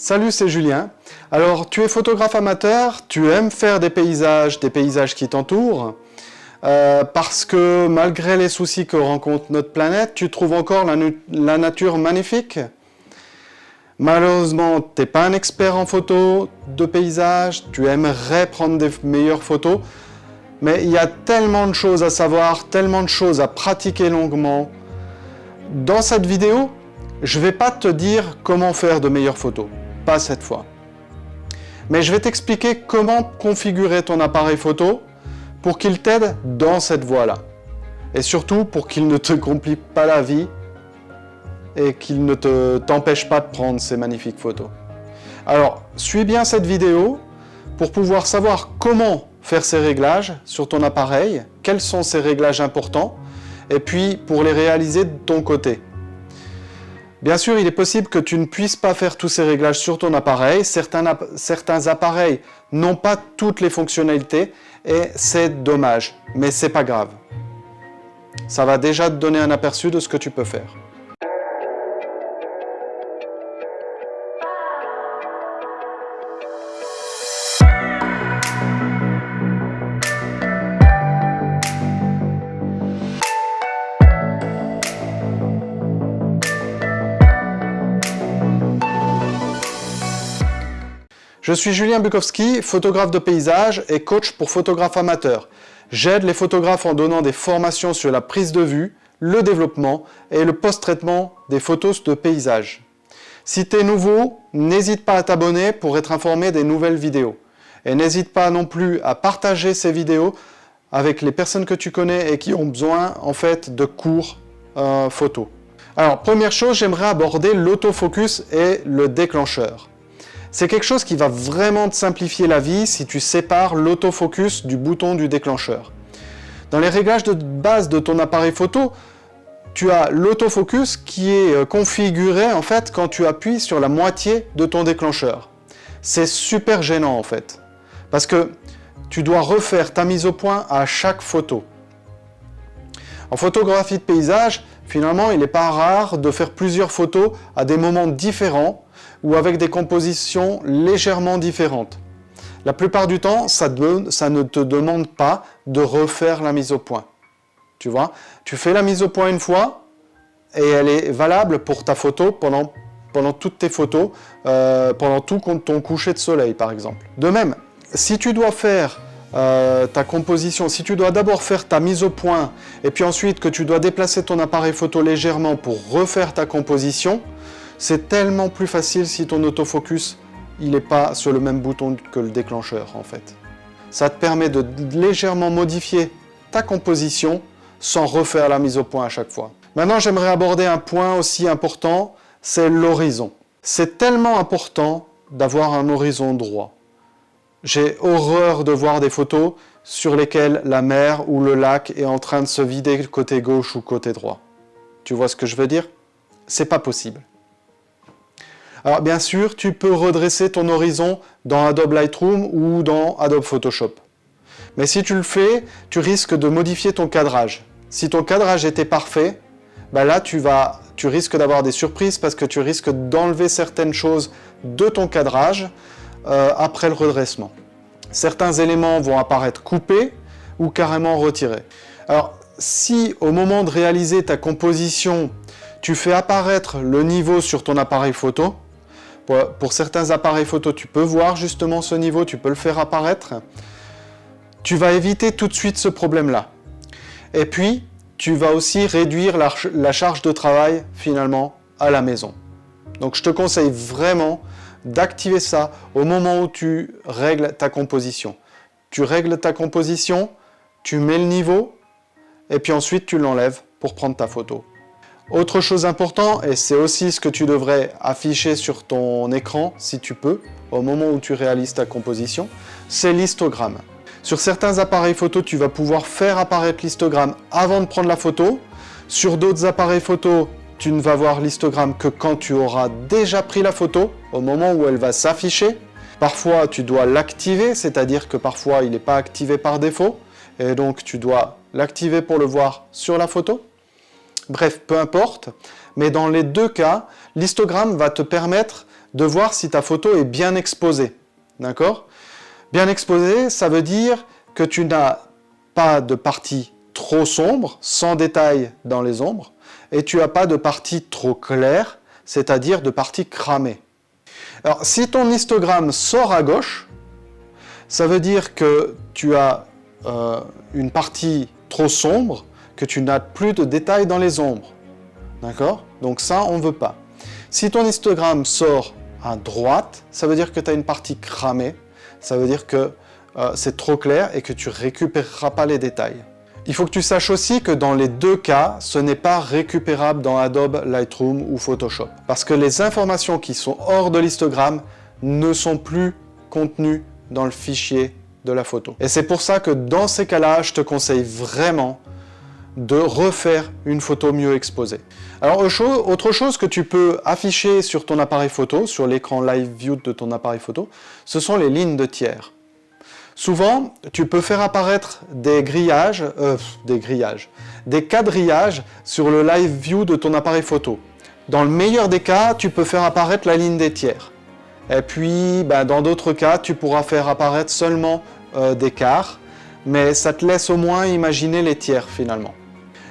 Salut, c'est Julien. Alors, tu es photographe amateur, tu aimes faire des paysages qui t'entourent, parce que malgré les soucis que rencontre notre planète, tu trouves encore la nature magnifique. Malheureusement, tu n'es pas un expert en photo de paysage, tu aimerais prendre des meilleures photos, mais il y a tellement de choses à savoir, tellement de choses à pratiquer longuement. Dans cette vidéo, je ne vais pas te dire comment faire de meilleures photos, pas cette fois. Mais je vais t'expliquer comment configurer ton appareil photo pour qu'il t'aide dans cette voie-là. Et surtout pour qu'il ne te complique pas la vie et qu'il ne t'empêche pas de prendre ces magnifiques photos. Alors, suis bien cette vidéo pour pouvoir savoir comment faire ces réglages sur ton appareil, quels sont ces réglages importants, et puis pour les réaliser de ton côté. Bien sûr, il est possible que tu ne puisses pas faire tous ces réglages sur ton appareil. Certains appareils n'ont pas toutes les fonctionnalités et c'est dommage, mais c'est pas grave. Ça va déjà te donner un aperçu de ce que tu peux faire. Je suis Julien Bukowski, photographe de paysage et coach pour photographes amateurs. J'aide les photographes en donnant des formations sur la prise de vue, le développement et le post-traitement des photos de paysage. Si tu es nouveau, n'hésite pas à t'abonner pour être informé des nouvelles vidéos. Et n'hésite pas non plus à partager ces vidéos avec les personnes que tu connais et qui ont besoin en fait de cours photos. Alors, première chose, j'aimerais aborder l'autofocus et le déclencheur. C'est quelque chose qui va vraiment te simplifier la vie si tu sépares l'autofocus du bouton du déclencheur. Dans les réglages de base de ton appareil photo, tu as l'autofocus qui est configuré en fait quand tu appuies sur la moitié de ton déclencheur. C'est super gênant en fait, parce que tu dois refaire ta mise au point à chaque photo. En photographie de paysage, finalement, il n'est pas rare de faire plusieurs photos à des moments différents ou avec des compositions légèrement différentes. La plupart du temps, ça ne te demande pas de refaire la mise au point. Tu vois, tu fais la mise au point une fois et elle est valable pour ta photo pendant toutes tes photos, pendant tout ton coucher de soleil par exemple. De même, si tu dois faire ta composition, si tu dois d'abord faire ta mise au point et puis ensuite que tu dois déplacer ton appareil photo légèrement pour refaire ta composition, c'est tellement plus facile si ton autofocus il n'est pas sur le même bouton que le déclencheur en fait. Ça te permet de légèrement modifier ta composition sans refaire la mise au point à chaque fois. Maintenant, j'aimerais aborder un point aussi important, c'est l'horizon. C'est tellement important d'avoir un horizon droit. J'ai horreur de voir des photos sur lesquelles la mer ou le lac est en train de se vider côté gauche ou côté droit. Tu vois ce que je veux dire? C'est pas possible. Alors bien sûr, tu peux redresser ton horizon dans Adobe Lightroom ou dans Adobe Photoshop. Mais si tu le fais, tu risques de modifier ton cadrage. Si ton cadrage était parfait, ben là tu risques d'avoir des surprises parce que tu risques d'enlever certaines choses de ton cadrage après le redressement. Certains éléments vont apparaître coupés ou carrément retirés. Alors si au moment de réaliser ta composition, tu fais apparaître le niveau sur ton appareil photo, pour certains appareils photo, tu peux voir justement ce niveau, tu peux le faire apparaître. Tu vas éviter tout de suite ce problème-là. Et puis, tu vas aussi réduire la charge de travail finalement à la maison. Donc, je te conseille vraiment d'activer ça au moment où tu règles ta composition. Tu règles ta composition, tu mets le niveau, et puis ensuite tu l'enlèves pour prendre ta photo. Autre chose importante, et c'est aussi ce que tu devrais afficher sur ton écran, si tu peux, au moment où tu réalises ta composition, c'est l'histogramme. Sur certains appareils photo, tu vas pouvoir faire apparaître l'histogramme avant de prendre la photo. Sur d'autres appareils photo, tu ne vas voir l'histogramme que quand tu auras déjà pris la photo, au moment où elle va s'afficher. Parfois, tu dois l'activer, c'est-à-dire que parfois, il n'est pas activé par défaut, et donc tu dois l'activer pour le voir sur la photo. Bref, peu importe, mais dans les deux cas, l'histogramme va te permettre de voir si ta photo est bien exposée. D'accord? Bien exposée, ça veut dire que tu n'as pas de partie trop sombre, sans détail dans les ombres, et tu n'as pas de partie trop claire, c'est-à-dire de partie cramée. Alors, si ton histogramme sort à gauche, ça veut dire que tu as une partie trop sombre, que tu n'as plus de détails dans les ombres. D'accord? Donc ça, on ne veut pas. Si ton histogramme sort à droite, ça veut dire que tu as une partie cramée, ça veut dire que c'est trop clair et que tu ne récupéreras pas les détails. Il faut que tu saches aussi que dans les deux cas, ce n'est pas récupérable dans Adobe Lightroom ou Photoshop. Parce que les informations qui sont hors de l'histogramme ne sont plus contenues dans le fichier de la photo. Et c'est pour ça que dans ces cas-là, je te conseille vraiment de refaire une photo mieux exposée. Alors, autre chose que tu peux afficher sur ton appareil photo, sur l'écran Live View de ton appareil photo, ce sont les lignes de tiers. Souvent, tu peux faire apparaître des quadrillages sur le Live View de ton appareil photo. Dans le meilleur des cas, tu peux faire apparaître la ligne des tiers. Et puis, dans d'autres cas, tu pourras faire apparaître seulement des quarts, mais ça te laisse au moins imaginer les tiers finalement.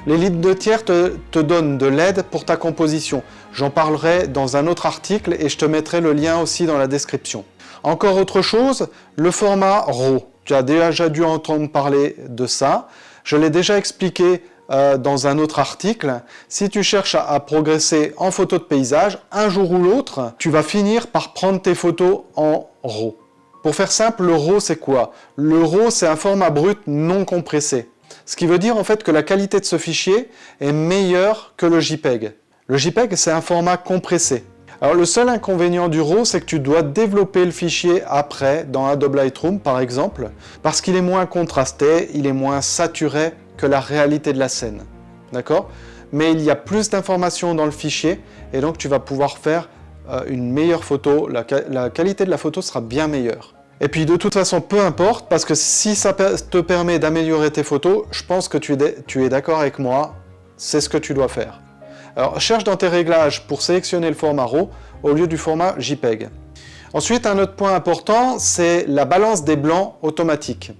Les lignes de tiers te donnent de l'aide pour ta composition. J'en parlerai dans un autre article et je te mettrai le lien aussi dans la description. Encore autre chose, le format RAW. Tu as déjà dû entendre parler de ça. Je l'ai déjà expliqué dans un autre article. Si tu cherches à progresser en photo de paysage, un jour ou l'autre, tu vas finir par prendre tes photos en RAW. Pour faire simple, le RAW c'est quoi? Le RAW c'est un format brut non compressé. Ce qui veut dire en fait que la qualité de ce fichier est meilleure que le JPEG. Le JPEG c'est un format compressé. Alors le seul inconvénient du RAW, c'est que tu dois développer le fichier après, dans Adobe Lightroom par exemple, parce qu'il est moins contrasté, il est moins saturé que la réalité de la scène. D'accord? Mais il y a plus d'informations dans le fichier, et donc tu vas pouvoir faire une meilleure photo, la qualité de la photo sera bien meilleure. Et puis de toute façon, peu importe, parce que si ça te permet d'améliorer tes photos, je pense que tu es d'accord avec moi, c'est ce que tu dois faire. Alors, cherche dans tes réglages pour sélectionner le format RAW au lieu du format JPEG. Ensuite, un autre point important, c'est la balance des blancs automatique.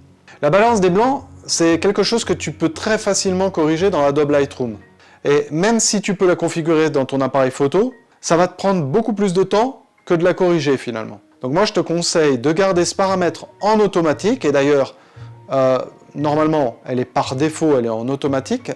La balance des blancs, c'est quelque chose que tu peux très facilement corriger dans Adobe Lightroom. Et même si tu peux la configurer dans ton appareil photo, ça va te prendre beaucoup plus de temps que de la corriger finalement. Donc moi, je te conseille de garder ce paramètre en automatique, et d'ailleurs, normalement, elle est par défaut, elle est en automatique.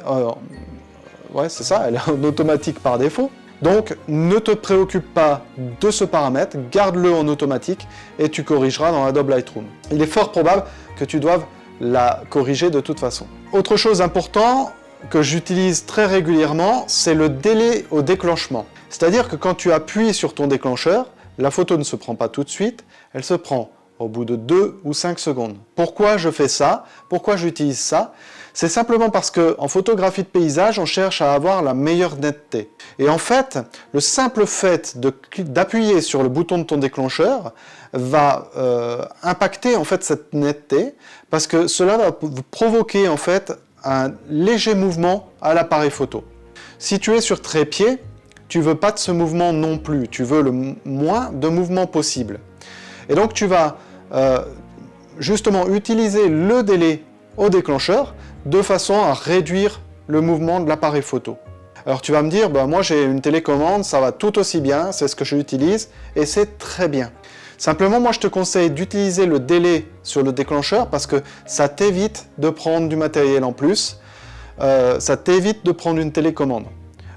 Ouais, c'est ça, elle est en automatique par défaut. Donc, ne te préoccupe pas de ce paramètre, garde-le en automatique et tu corrigeras dans Adobe Lightroom. Il est fort probable que tu doives la corriger de toute façon. Autre chose importante que j'utilise très régulièrement, c'est le délai au déclenchement. C'est-à-dire que quand tu appuies sur ton déclencheur, la photo ne se prend pas tout de suite, elle se prend au bout de 2 ou 5 secondes. Pourquoi je fais ça? Pourquoi j'utilise ça? C'est simplement parce qu'en photographie de paysage, on cherche à avoir la meilleure netteté. Et en fait, le simple fait d'appuyer sur le bouton de ton déclencheur va impacter en fait cette netteté, parce que cela va provoquer en fait un léger mouvement à l'appareil photo. Si tu es sur trépied, tu ne veux pas de ce mouvement non plus, tu veux le moins de mouvement possible. Et donc tu vas justement utiliser le délai au déclencheur de façon à réduire le mouvement de l'appareil photo. Alors tu vas me dire, moi j'ai une télécommande, ça va tout aussi bien, c'est ce que j'utilise et c'est très bien. Simplement, moi je te conseille d'utiliser le délai sur le déclencheur parce que ça t'évite de prendre du matériel en plus, ça t'évite de prendre une télécommande.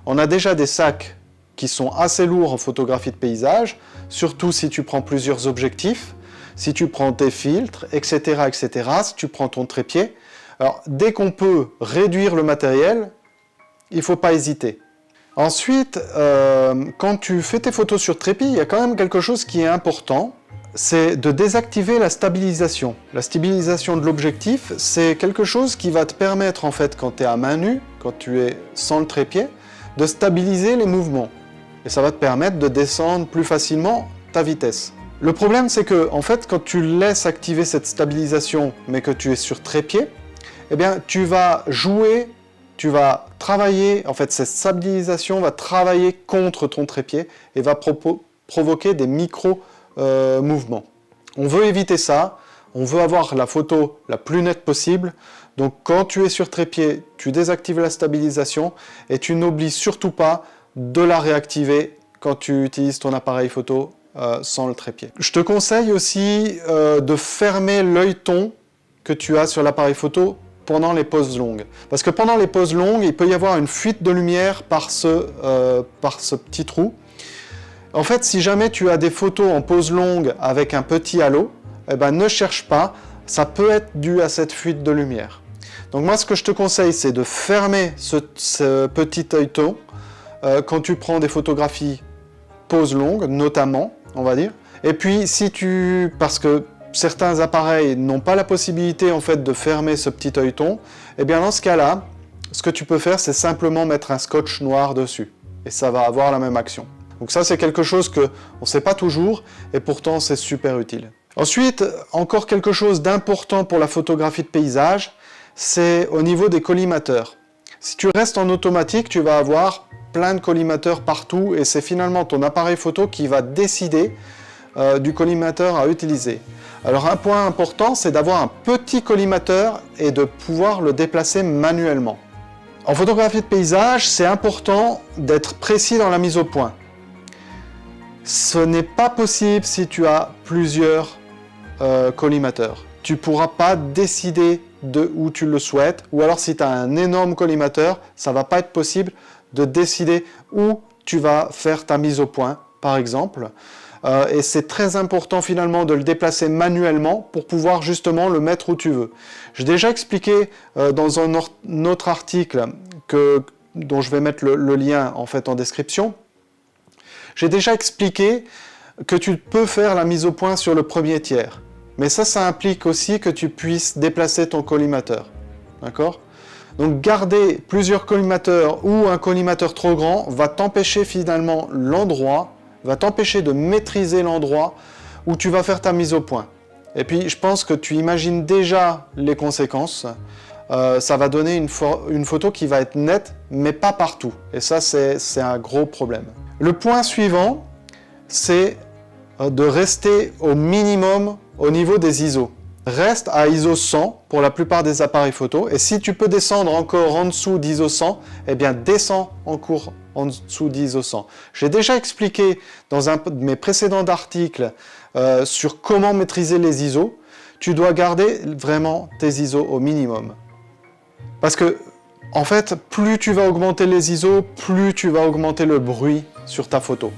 On a déjà des sacs qui sont assez lourds en photographie de paysage, surtout si tu prends plusieurs objectifs, si tu prends tes filtres, etc., etc., si tu prends ton trépied. Alors, dès qu'on peut réduire le matériel, il ne faut pas hésiter. Ensuite, quand tu fais tes photos sur trépied, il y a quand même quelque chose qui est important, c'est de désactiver la stabilisation. La stabilisation de l'objectif, c'est quelque chose qui va te permettre, en fait, quand tu es à main nue, quand tu es sans le trépied, de stabiliser les mouvements. Et ça va te permettre de descendre plus facilement ta vitesse. Le problème, c'est que, en fait, quand tu laisses activer cette stabilisation, mais que tu es sur trépied, eh bien, tu vas jouer, tu vas travailler, en fait, cette stabilisation va travailler contre ton trépied et va provoquer des micro-mouvements. On veut éviter ça, on veut avoir la photo la plus nette possible. Donc quand tu es sur trépied, tu désactives la stabilisation et tu n'oublies surtout pas de la réactiver quand tu utilises ton appareil photo sans le trépied. Je te conseille aussi de fermer l'œilleton que tu as sur l'appareil photo pendant les pauses longues. Parce que pendant les pauses longues, il peut y avoir une fuite de lumière par ce petit trou. En fait, si jamais tu as des photos en pause longue avec un petit halo, eh ben, ne cherche pas, ça peut être dû à cette fuite de lumière. Donc moi, ce que je te conseille, c'est de fermer ce petit œilleton quand tu prends des photographies pause longue, notamment, on va dire. Et puis, parce que certains appareils n'ont pas la possibilité en fait de fermer ce petit œilleton, eh bien dans ce cas-là, ce que tu peux faire, c'est simplement mettre un scotch noir dessus. Et ça va avoir la même action. Donc ça, c'est quelque chose qu'on ne sait pas toujours, et pourtant c'est super utile. Ensuite, encore quelque chose d'important pour la photographie de paysage, c'est au niveau des collimateurs. Si tu restes en automatique, tu vas avoir plein de collimateurs partout, et c'est finalement ton appareil photo qui va décider du collimateur à utiliser. Alors un point important, c'est d'avoir un petit collimateur et de pouvoir le déplacer manuellement. En photographie de paysage, c'est important d'être précis dans la mise au point. Ce n'est pas possible si tu as plusieurs collimateurs. Tu ne pourras pas décider de où tu le souhaites, ou alors si tu as un énorme collimateur, ça ne va pas être possible de décider où tu vas faire ta mise au point, par exemple. Et c'est très important finalement de le déplacer manuellement pour pouvoir justement le mettre où tu veux. J'ai déjà expliqué dans un autre article dont je vais mettre le lien en fait en description. J'ai déjà expliqué que tu peux faire la mise au point sur le premier tiers. Mais ça implique aussi que tu puisses déplacer ton collimateur. D'accord ? Donc garder plusieurs collimateurs ou un collimateur trop grand va t'empêcher finalement va t'empêcher de maîtriser l'endroit où tu vas faire ta mise au point. Et puis je pense que tu imagines déjà les conséquences. Ça va donner une photo qui va être nette, mais pas partout. Et ça, c'est un gros problème. Le point suivant, c'est de rester au minimum au niveau des ISO. Reste à ISO 100 pour la plupart des appareils photo. Et si tu peux descendre encore en dessous d'ISO 100, eh bien descends encore en dessous d'ISO 100. J'ai déjà expliqué dans un de mes précédents articles sur comment maîtriser les ISO. Tu dois garder vraiment tes ISO au minimum. Parce que, en fait, plus tu vas augmenter les ISO, plus tu vas augmenter le bruit sur ta photo.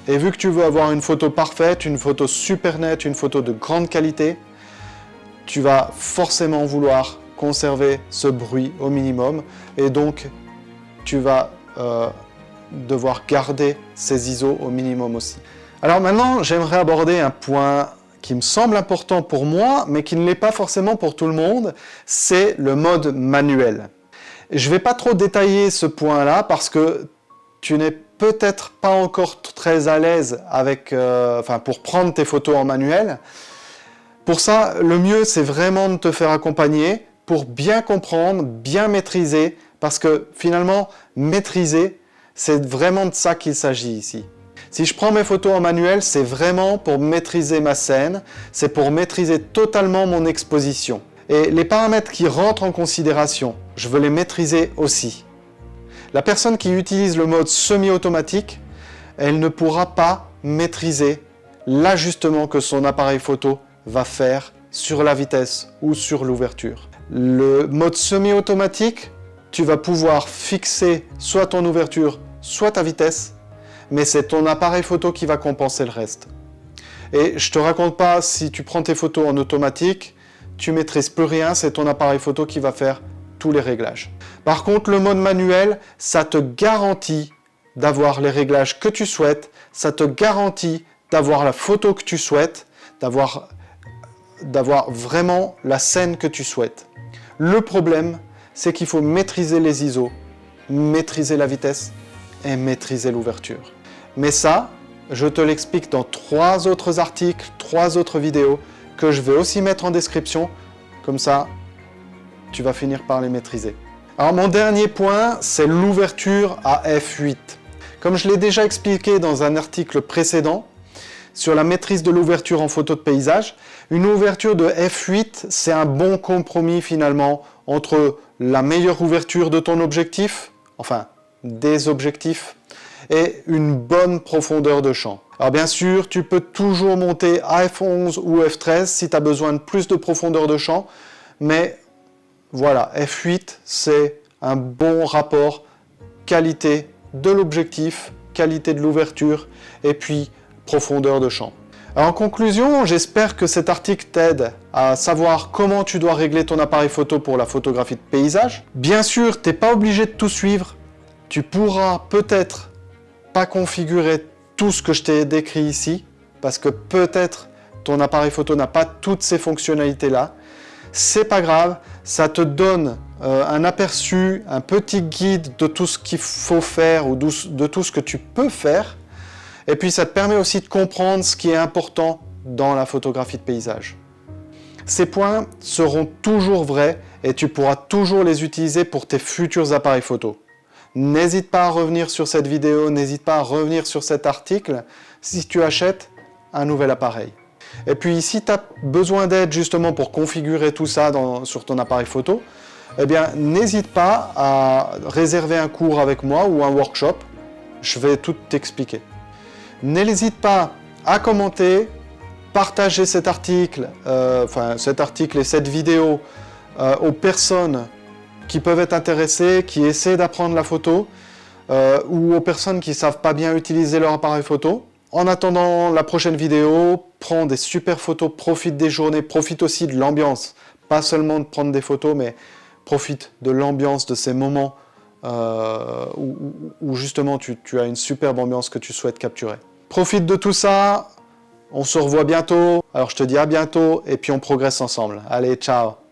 Et vu que tu veux avoir une photo parfaite, une photo super nette, une photo de grande qualité, tu vas forcément vouloir conserver ce bruit au minimum. Et donc, tu vas devoir garder ces ISO au minimum aussi. Alors maintenant, j'aimerais aborder un point qui me semble important pour moi, mais qui ne l'est pas forcément pour tout le monde, c'est le mode manuel. Je ne vais pas trop détailler ce point-là parce que tu n'es peut-être pas encore très à l'aise pour prendre tes photos en manuel. Pour ça, le mieux, c'est vraiment de te faire accompagner pour bien comprendre, bien maîtriser, parce que finalement, maîtriser, c'est vraiment de ça qu'il s'agit ici. Si je prends mes photos en manuel, c'est vraiment pour maîtriser ma scène, c'est pour maîtriser totalement mon exposition. Et les paramètres qui rentrent en considération, je veux les maîtriser aussi. La personne qui utilise le mode semi-automatique, elle ne pourra pas maîtriser l'ajustement que son appareil photo va faire sur la vitesse ou sur l'ouverture. Le mode semi-automatique, tu vas pouvoir fixer soit ton ouverture, soit ta vitesse, mais c'est ton appareil photo qui va compenser le reste. Et je te raconte pas, si tu prends tes photos en automatique, tu maîtrises plus rien, c'est ton appareil photo qui va faire tous les réglages. Par contre, le mode manuel, ça te garantit d'avoir les réglages que tu souhaites, ça te garantit d'avoir la photo que tu souhaites, d'avoir vraiment la scène que tu souhaites. Le problème, c'est qu'il faut maîtriser les ISO, maîtriser la vitesse et maîtriser l'ouverture. Mais ça, je te l'explique dans 3 autres articles, 3 autres vidéos que je vais aussi mettre en description. Comme ça, tu vas finir par les maîtriser. Alors mon dernier point, c'est l'ouverture à f8. Comme je l'ai déjà expliqué dans un article précédent sur la maîtrise de l'ouverture en photo de paysage, une ouverture de f8, c'est un bon compromis finalement entre la meilleure ouverture de ton objectif, enfin des objectifs, et une bonne profondeur de champ. Alors bien sûr, tu peux toujours monter à f11 ou f13 si tu as besoin de plus de profondeur de champ, mais voilà, f8 c'est un bon rapport qualité de l'objectif, qualité de l'ouverture et puis profondeur de champ. Alors en conclusion, j'espère que cet article t'aide à savoir comment tu dois régler ton appareil photo pour la photographie de paysage. Bien sûr, tu n'es pas obligé de tout suivre. Tu pourras peut-être pas configurer tout ce que je t'ai décrit ici, parce que peut-être ton appareil photo n'a pas toutes ces fonctionnalités-là. C'est pas grave, ça te donne un aperçu, un petit guide de tout ce qu'il faut faire ou de tout ce que tu peux faire. Et puis ça te permet aussi de comprendre ce qui est important dans la photographie de paysage. Ces points seront toujours vrais et tu pourras toujours les utiliser pour tes futurs appareils photo. N'hésite pas à revenir sur cette vidéo, n'hésite pas à revenir sur cet article si tu achètes un nouvel appareil. Et puis si tu as besoin d'aide justement pour configurer tout ça sur ton appareil photo, eh bien n'hésite pas à réserver un cours avec moi ou un workshop, je vais tout t'expliquer. N'hésite pas à commenter, partager cet article, et cette vidéo aux personnes qui peuvent être intéressées, qui essaient d'apprendre la photo, ou aux personnes qui ne savent pas bien utiliser leur appareil photo. En attendant la prochaine vidéo, prends des super photos, profite des journées, profite aussi de l'ambiance. Pas seulement de prendre des photos, mais profite de l'ambiance, de ces moments où justement tu as une superbe ambiance que tu souhaites capturer. Profite de tout ça, on se revoit bientôt, alors je te dis à bientôt et puis on progresse ensemble. Allez, ciao!